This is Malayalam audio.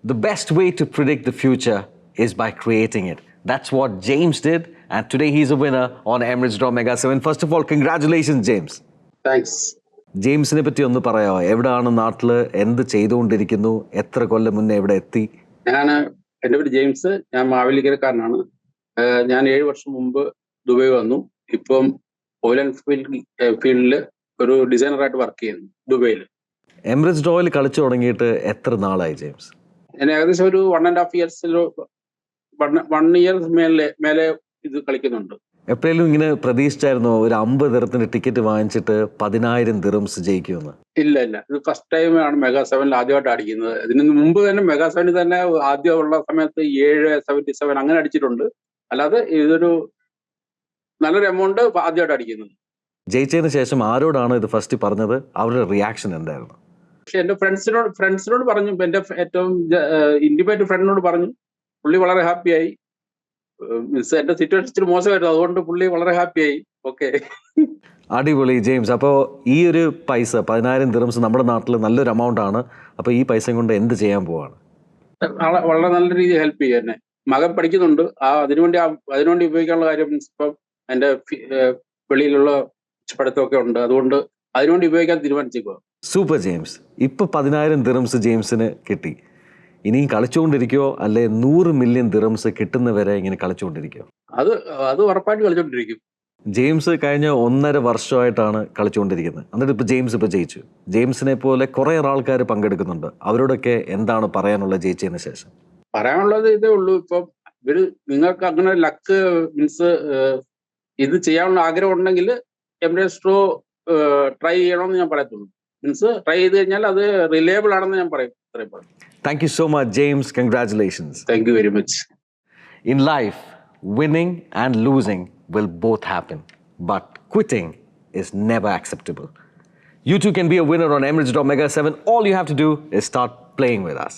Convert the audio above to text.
The best way to predict the future is by creating it. That's what James did, and today he's a winner on Emirates Draw Mega 7. First of all, congratulations, James. Thanks. ജെയിംസിനെ പറ്റി ഒന്ന് പറയാമോ? എവിടെയാണ് നാട്ടിൽ, എന്ത് ചെയ്തുകൊണ്ടിരിക്കുന്നു, എത്ര കൊല്ലം മുന്നേ എവിടെ എത്തി? എൻ്റെ പേര് ജെയിംസ്. ഞാൻ മാവേലിക്കരക്കാരനാണ്. ഞാൻ 7 വർഷം മുമ്പ് ദുബായ് വന്നു. ഇപ്പം ഓയിൽ ആൻഡ് ഫീൽഡിൽ ഒരു ഡിസൈനറായിട്ട് വർക്ക് ചെയ്യുന്നു ദുബൈയിൽ. എമിറേറ്റ്സ് ഡ്രോയിൽ കളിച്ചു തുടങ്ങിയിട്ട് എത്ര നാളായി ജെയിംസ്? ഞാൻ ഏകദേശം ഒരു 1.5 ഇയേഴ്സിൽ 1 ഇയർ മേലെ ഇത് കളിക്കുന്നുണ്ട്. എപ്പോഴേലും ഇങ്ങനെ പ്രതീക്ഷിച്ചായിരുന്നോ ഒരു 50 ദിറത്തിന്റെ ടിക്കറ്റ് വാങ്ങിച്ചിട്ട് 10,000 ദിറംസ് ജയിക്കുമെന്ന്? ഇല്ല, ഇത് ഫസ്റ്റ് ടൈമാണ് മെഗാ 7 ആദ്യമായിട്ട് അടിക്കുന്നത്. ഇതിന് മുമ്പ് തന്നെ മെഗാ 7 തന്നെ ആദ്യമുള്ള സമയത്ത് 7.77 അങ്ങനെ അടിച്ചിട്ടുണ്ട്. അല്ലാതെ ഇതൊരു നല്ലൊരു എമൗണ്ട് ആദ്യമായിട്ട് അടിക്കുന്നത്. ജയിച്ചതിന് ശേഷം ആരോടാണ് ഇത് ഫസ്റ്റ് പറഞ്ഞത്? അവരുടെ റിയാക്ഷൻ എന്തായിരുന്നു? പക്ഷെ എൻ്റെ ഫ്രണ്ട്സിനോട് പറഞ്ഞു. എൻ്റെ ഏറ്റവും ഇന്റിമേറ്റ് ഫ്രണ്ടിനോട് പറഞ്ഞു. പുള്ളി വളരെ ഹാപ്പിയായി. മീൻസ് എൻ്റെ സിറ്റുവേഷൻ ഇച്ചിരി മോശമായിരുന്നു, അതുകൊണ്ട് പുള്ളി വളരെ ഹാപ്പിയായി. ഓക്കെ, അടിപൊളി ജെയിംസ്. അപ്പോൾ ഈ ഒരു പൈസ 10,000 ദിറംസ് നമ്മുടെ നാട്ടിൽ നല്ലൊരു എമൗണ്ട് ആണ്. അപ്പോൾ ഈ പൈസ കൊണ്ട് എന്ത് ചെയ്യാൻ പോവാണ്? വളരെ നല്ല രീതിയിൽ ഹെൽപ്പ് ചെയ്യും എന്നെ. മകൻ പഠിക്കുന്നുണ്ട്. അതിനുവേണ്ടി ഉപയോഗിക്കാനുള്ള കാര്യം മീൻസ് ഇപ്പം എൻ്റെ വെളിയിലുള്ള പഠിത്തമൊക്കെ ഉണ്ട്, അതുകൊണ്ട് അതിനുവേണ്ടി ഉപയോഗിക്കാൻ തീരുമാനിച്ചേക്കുക. Super James. ഇപ്പൊ 10,000 ദിറംസ് ജെയിംസിന് കിട്ടി. ഇനിയും കളിച്ചുകൊണ്ടിരിക്കോ, അല്ലെ 100 മില്യൺ ദിറംസ് കിട്ടുന്നവരെ ഇങ്ങനെ കളിച്ചുകൊണ്ടിരിക്കോ? അത് ഉറപ്പായിട്ട് കളിച്ചോണ്ടിരിക്കും. ജെയിംസ് കഴിഞ്ഞ 1.5 വർഷമായിട്ടാണ് കളിച്ചുകൊണ്ടിരിക്കുന്നത്. എന്നിട്ട് ഇപ്പൊ ജെയിംസ് ജയിച്ചു. ജെയിംസിനെ പോലെ കുറെ ആൾക്കാർ പങ്കെടുക്കുന്നുണ്ട്. അവരോടൊക്കെ എന്താണ് പറയാനുള്ളത് ജയിച്ചതിന് ശേഷം? പറയാനുള്ളത് ഇതേ ഉള്ളൂ. ഇപ്പം നിങ്ങൾക്ക് അങ്ങനെ ലക്ക് മീൻസ് ഇത് ചെയ്യാനുള്ള ആഗ്രഹം ഉണ്ടെങ്കിൽ എമിറേറ്റ്സ് ഡ്രോ ട്രൈ ചെയ്യണമെന്ന് ഞാൻ പറയത്തുള്ളൂ. മീൻസ് ട്രൈ ചെയ്ത് കഴിഞ്ഞാൽ അത് റിലയബിൾ ആണെന്ന് ഞാൻ പറയും. Thank you so much, James. Congratulations. Thank you very much. In life, winning and losing will both happen, but quitting is never acceptable. You too can be a winner on Emirates Draw Mega 7. All you have to do is start playing with us.